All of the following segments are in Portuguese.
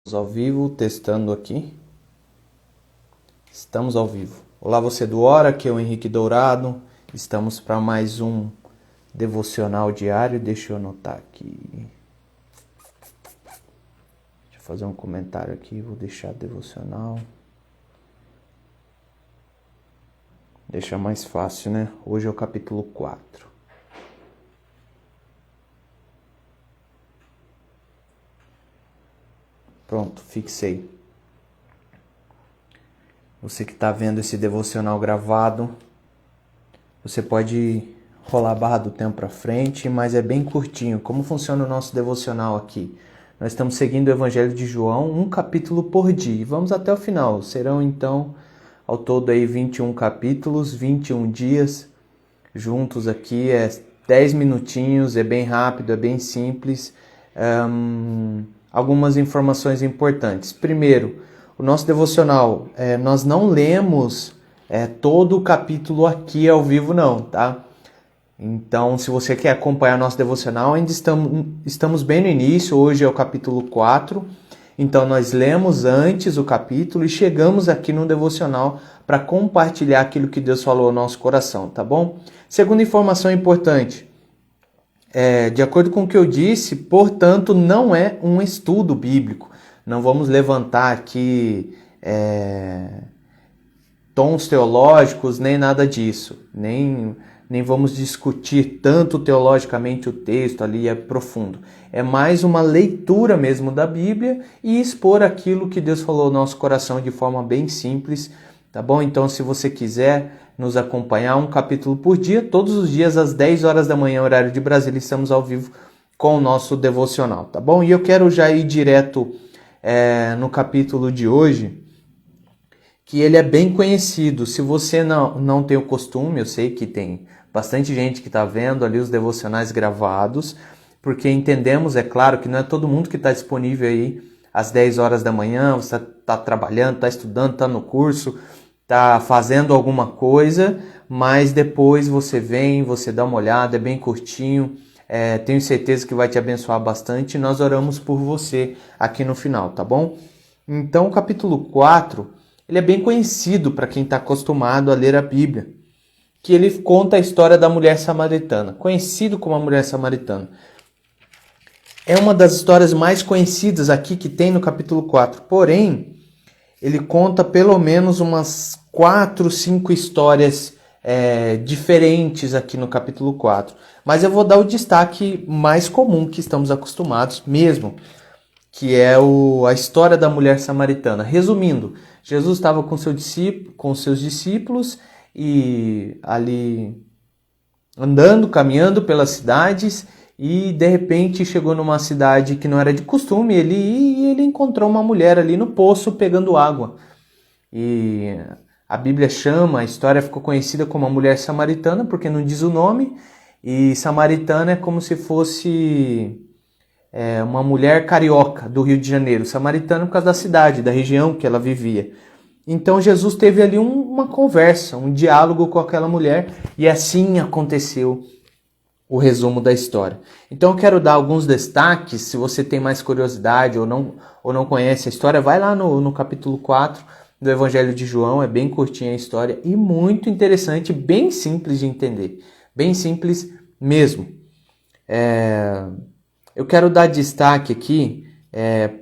Ao vivo, testando aqui. Estamos ao vivo. Olá, você do Hora, aqui é o Henrique Dourado. Estamos para mais um devocional diário. Deixa eu anotar aqui. Deixa eu fazer um comentário aqui. Vou deixar devocional. Deixa mais fácil, né? Hoje é o capítulo 4. Pronto, fixei. Você que está vendo esse devocional gravado, você pode rolar a barra do tempo para frente, mas é bem curtinho. Como funciona o nosso devocional aqui? Nós estamos seguindo o Evangelho de João, um capítulo por dia. Vamos até o final. Serão então, ao todo, aí 21 capítulos, 21 dias juntos aqui. É 10 minutinhos, é bem rápido, é bem simples. Algumas informações importantes. Primeiro, o nosso devocional, nós não lemos todo o capítulo aqui ao vivo não, tá? Então, se você quer acompanhar nosso devocional, ainda estamos bem no início, hoje é o capítulo 4, então nós lemos antes o capítulo e chegamos aqui no devocional para compartilhar aquilo que Deus falou ao nosso coração, tá bom? Segunda informação importante, de acordo com o que eu disse, portanto, não é um estudo bíblico. Não vamos levantar aqui tons teológicos, nem nada disso. Nem vamos discutir tanto teologicamente o texto ali, é profundo. É mais uma leitura mesmo da Bíblia e expor aquilo que Deus falou no nosso coração de forma bem simples, tá bom? Então, se você quiser nos acompanhar um capítulo por dia, todos os dias às 10 horas da manhã, horário de Brasília, estamos ao vivo com o nosso devocional, tá bom? E eu quero já ir direto no capítulo de hoje, que ele é bem conhecido. Se você não tem o costume, eu sei que tem bastante gente que está vendo ali os devocionais gravados, porque entendemos, é claro, que não é todo mundo que está disponível aí às 10 horas da manhã, você está trabalhando, está estudando, está no curso, está fazendo alguma coisa, mas depois você vem, você dá uma olhada, é bem curtinho, tenho certeza que vai te abençoar bastante e nós oramos por você aqui no final, tá bom? Então o capítulo 4, ele é bem conhecido para quem está acostumado a ler a Bíblia, que ele conta a história da mulher samaritana, conhecido como a mulher samaritana. É uma das histórias mais conhecidas aqui que tem no capítulo 4, porém, ele conta pelo menos umas 4, 5 histórias diferentes aqui no capítulo 4. Mas eu vou dar o destaque mais comum que estamos acostumados mesmo, que é a história da mulher samaritana. Resumindo, Jesus estava com seus discípulos e ali andando, caminhando pelas cidades e de repente chegou numa cidade que não era de costume ele ir e ele encontrou uma mulher ali no poço pegando água. E a Bíblia chama, a história ficou conhecida como a mulher samaritana porque não diz o nome, e samaritana é como se fosse uma mulher carioca do Rio de Janeiro, samaritana por causa da cidade, da região que ela vivia. Então Jesus teve ali uma conversa, um diálogo com aquela mulher e assim aconteceu o resumo da história. Então eu quero dar alguns destaques, se você tem mais curiosidade ou não conhece a história, vai lá no capítulo 4 do Evangelho de João, é bem curtinha a história e muito interessante, bem simples de entender, bem simples mesmo. Eu quero dar destaque aqui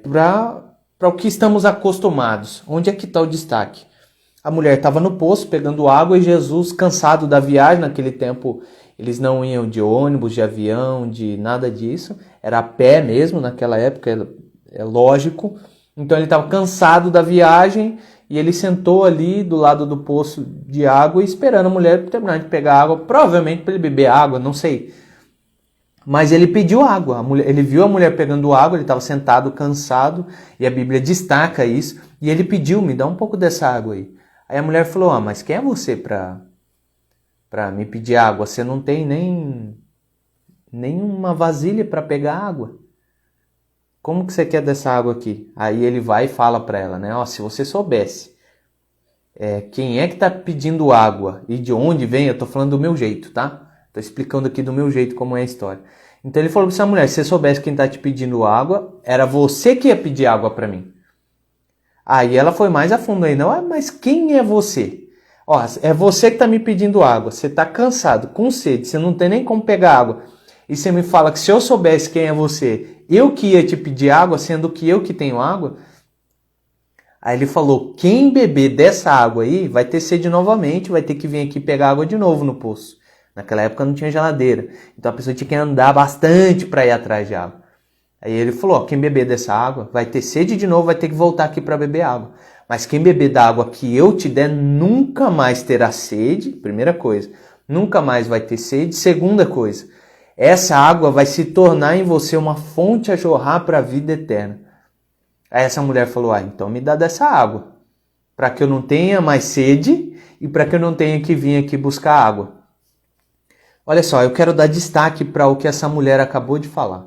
para o que estamos acostumados. Onde é que está o destaque? A mulher estava no poço pegando água e Jesus, cansado da viagem, naquele tempo eles não iam de ônibus, de avião, de nada disso, era a pé mesmo naquela época, é lógico. Então ele estava cansado da viagem e ele sentou ali do lado do poço de água esperando a mulher terminar de pegar água, provavelmente para ele beber água, não sei. Mas ele pediu água, ele viu a mulher pegando água, ele estava sentado, cansado, e a Bíblia destaca isso, e ele pediu, me dá um pouco dessa água aí. Aí a mulher falou, mas quem é você para me pedir água? Você não tem nem uma vasilha para pegar água. Como que você quer dessa água aqui? Aí ele vai e fala para ela, né? Se você soubesse quem é que está pedindo água e de onde vem, eu estou falando do meu jeito, tá? Estou explicando aqui do meu jeito como é a história. Então ele falou para essa mulher, se você soubesse quem está te pedindo água, era você que ia pedir água para mim. Aí ela foi mais a fundo aí, não, mas quem é você? Ó, é você que está me pedindo água, você está cansado, com sede, você não tem nem como pegar água. E você me fala que se eu soubesse quem é você, eu que ia te pedir água, sendo que eu que tenho água. Aí ele falou, quem beber dessa água aí vai ter sede novamente, vai ter que vir aqui pegar água de novo no poço. Naquela época não tinha geladeira, então a pessoa tinha que andar bastante para ir atrás de água. Aí ele falou, quem beber dessa água vai ter sede de novo, vai ter que voltar aqui para beber água. Mas quem beber da água que eu te der nunca mais terá sede, primeira coisa. Nunca mais vai ter sede. Segunda coisa, essa água vai se tornar em você uma fonte a jorrar para a vida eterna. Aí essa mulher falou, então me dá dessa água, para que eu não tenha mais sede e para que eu não tenha que vir aqui buscar água. Olha só, eu quero dar destaque para o que essa mulher acabou de falar.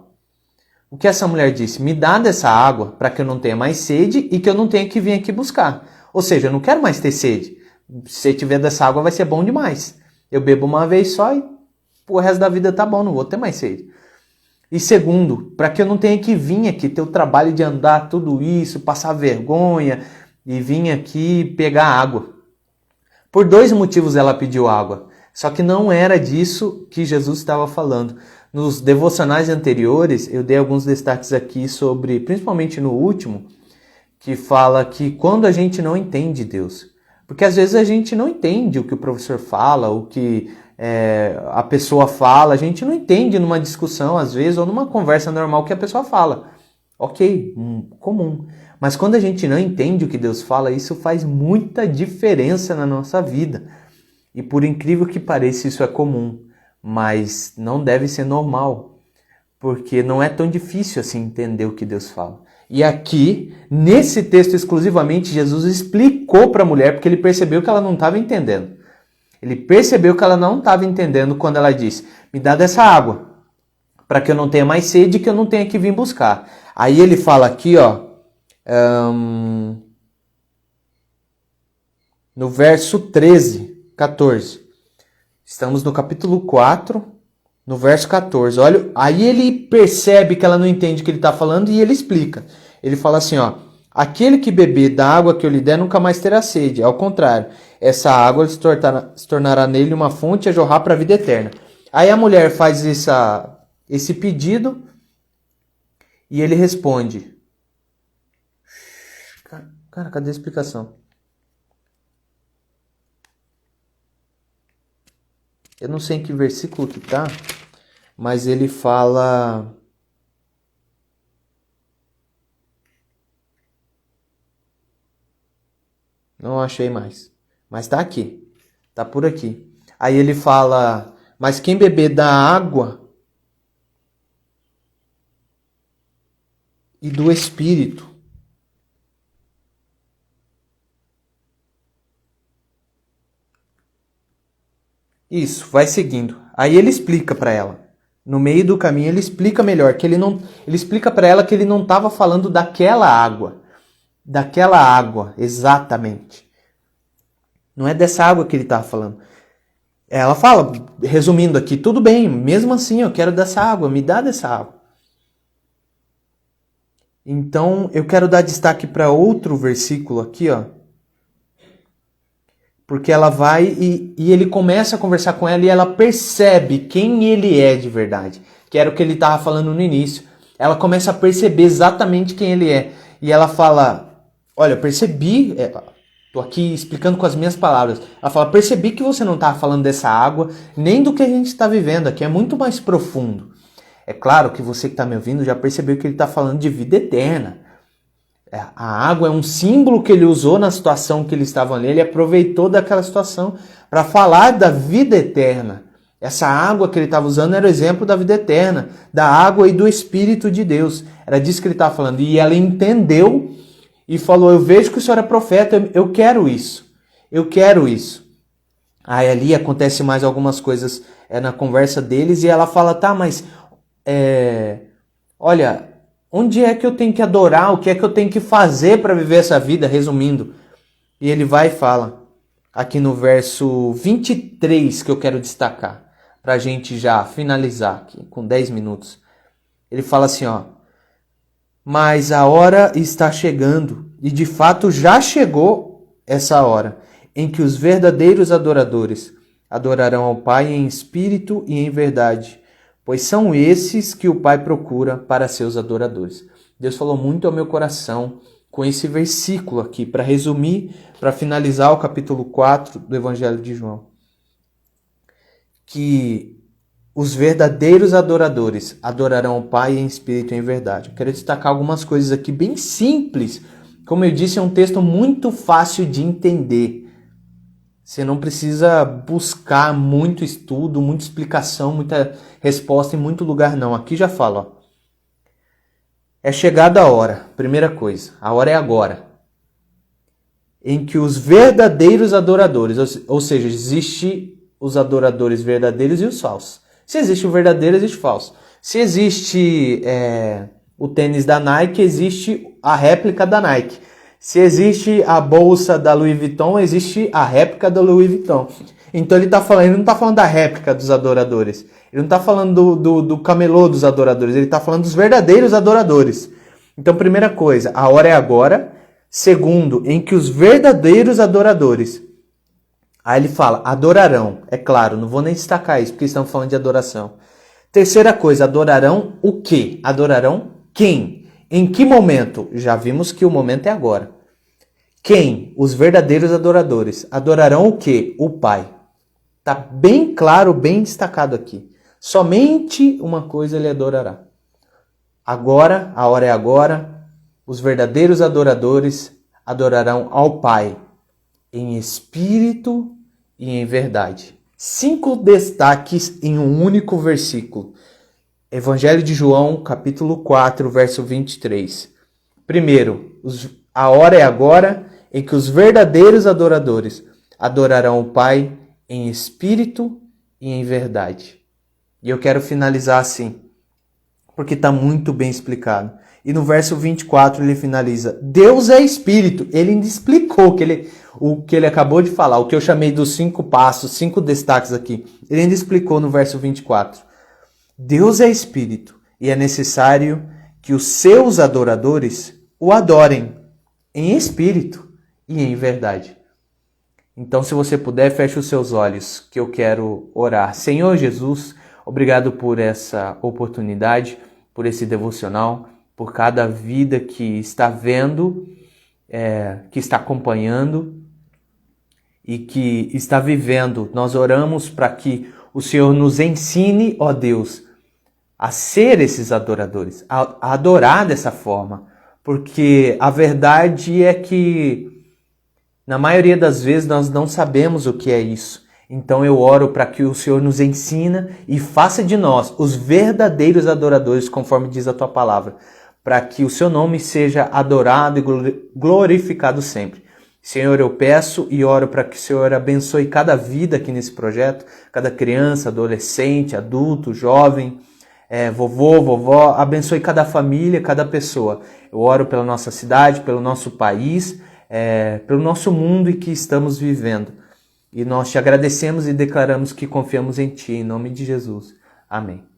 O que essa mulher disse? Me dá dessa água para que eu não tenha mais sede e que eu não tenha que vir aqui buscar. Ou seja, eu não quero mais ter sede. Se tiver dessa água vai ser bom demais. Eu bebo uma vez só e o resto da vida tá bom, não vou ter mais sede. E segundo, para que eu não tenha que vir aqui ter o trabalho de andar tudo isso, passar vergonha e vir aqui pegar água. Por 2 motivos ela pediu água. Só que não era disso que Jesus estava falando. Nos devocionais anteriores, eu dei alguns destaques aqui sobre, principalmente no último, que fala que quando a gente não entende Deus, porque às vezes a gente não entende o que o professor fala, o que a pessoa fala, a gente não entende numa discussão, às vezes, ou numa conversa normal que a pessoa fala. Ok, comum. Mas quando a gente não entende o que Deus fala, isso faz muita diferença na nossa vida. E por incrível que pareça, isso é comum, mas não deve ser normal, porque não é tão difícil assim entender o que Deus fala. E aqui, nesse texto exclusivamente, Jesus explicou para a mulher, porque ele percebeu que ela não estava entendendo. Ele percebeu que ela não estava entendendo quando ela disse, me dá dessa água, para que eu não tenha mais sede e que eu não tenha que vir buscar. Aí ele fala aqui, ó, no verso 14. Estamos no capítulo 4, no verso 14. Olha, aí ele percebe que ela não entende o que ele está falando e ele explica. Ele fala assim, ó, aquele que beber da água que eu lhe der nunca mais terá sede. Ao contrário, essa água se tornará nele uma fonte a jorrar para a vida eterna. Aí a mulher faz esse pedido e ele responde. Cara, cadê a explicação? Eu não sei em que versículo que tá, mas ele fala... Não achei mais. Mas tá aqui. Tá por aqui. Aí ele fala... Mas quem beber da água e do Espírito... Isso, vai seguindo. Aí ele explica para ela. No meio do caminho ele explica melhor, que ele explica para ela que ele não estava falando daquela água. Daquela água, exatamente. Não é dessa água que ele estava falando. Ela fala, resumindo aqui, tudo bem, mesmo assim eu quero dessa água, me dá dessa água. Então eu quero dar destaque para outro versículo aqui, ó. Porque ela vai e ele começa a conversar com ela e ela percebe quem ele é de verdade. Que era o que ele estava falando no início. Ela começa a perceber exatamente quem ele é. E ela fala, olha, percebi, tô aqui explicando com as minhas palavras. Ela fala, percebi que você não estava falando dessa água, nem do que a gente está vivendo aqui, é muito mais profundo. É claro que você que está me ouvindo já percebeu que ele está falando de vida eterna. A água é um símbolo que ele usou na situação que eles estavam ali. Ele aproveitou daquela situação para falar da vida eterna. Essa água que ele estava usando era o exemplo da vida eterna, da água e do Espírito de Deus. Era disso que ele estava falando. E ela entendeu e falou, eu vejo que o senhor é profeta, eu quero isso. Eu quero isso. Aí ali acontece mais algumas coisas na conversa deles e ela fala, tá, mas olha... Onde é que eu tenho que adorar? O que é que eu tenho que fazer para viver essa vida? Resumindo. E ele vai e fala, aqui no verso 23 que eu quero destacar. para a gente já finalizar aqui com 10 minutos. Ele fala assim, ó: mas a hora está chegando, e de fato já chegou essa hora, em que os verdadeiros adoradores adorarão ao Pai em espírito e em verdade, pois são esses que o Pai procura para seus adoradores. Deus falou muito ao meu coração com esse versículo aqui, para resumir, para finalizar o capítulo 4 do Evangelho de João. Que os verdadeiros adoradores adorarão o Pai em espírito e em verdade. Eu quero destacar algumas coisas aqui bem simples. Como eu disse, é um texto muito fácil de entender. Você não precisa buscar muito estudo, muita explicação, muita resposta em muito lugar, não. Aqui já fala, ó. É chegada a hora, primeira coisa, a hora é agora, em que os verdadeiros adoradores, ou seja, existe os adoradores verdadeiros e os falsos. Se existe o verdadeiro, existe o falso. Se existe o tênis da Nike, existe a réplica da Nike. Se existe a bolsa da Louis Vuitton, existe a réplica da Louis Vuitton. Então ele não está falando da réplica dos adoradores. Ele não está falando do camelô dos adoradores. Ele está falando dos verdadeiros adoradores. Então, primeira coisa, a hora é agora. Segundo, em que os verdadeiros adoradores... Aí ele fala, adorarão. É claro, não vou nem destacar isso, porque estamos falando de adoração. Terceira coisa, adorarão o quê? Adorarão quem? Em que momento? Já vimos que o momento é agora. Quem? Os verdadeiros adoradores. Adorarão o quê? O Pai. Está bem claro, bem destacado aqui. Somente uma coisa ele adorará. Agora, a hora é agora, os verdadeiros adoradores adorarão ao Pai, em espírito e em verdade. 5 destaques em um único versículo. Evangelho de João, capítulo 4, verso 23. Primeiro, a hora é agora em que os verdadeiros adoradores adorarão o Pai em espírito e em verdade. E eu quero finalizar assim, porque está muito bem explicado. E no verso 24 ele finaliza, Deus é espírito. Ele ainda explicou o que ele acabou de falar, o que eu chamei dos 5 passos, 5 destaques aqui. Ele ainda explicou no verso 24. Deus é espírito e é necessário que os seus adoradores o adorem em espírito e em verdade. Então, se você puder, feche os seus olhos, que eu quero orar. Senhor Jesus, obrigado por essa oportunidade, por esse devocional, por cada vida que está vendo, que está acompanhando e que está vivendo. Nós oramos para que o Senhor nos ensine, ó Deus, a ser esses adoradores, a adorar dessa forma, porque a verdade é que na maioria das vezes nós não sabemos o que é isso. Então eu oro para que o Senhor nos ensine e faça de nós os verdadeiros adoradores, conforme diz a tua palavra, para que o seu nome seja adorado e glorificado sempre. Senhor, eu peço e oro para que o Senhor abençoe cada vida aqui nesse projeto, cada criança, adolescente, adulto, jovem, vovô, vovó, abençoe cada família, cada pessoa. Eu oro pela nossa cidade, pelo nosso país, pelo nosso mundo em que estamos vivendo. E nós te agradecemos e declaramos que confiamos em Ti, em nome de Jesus. Amém.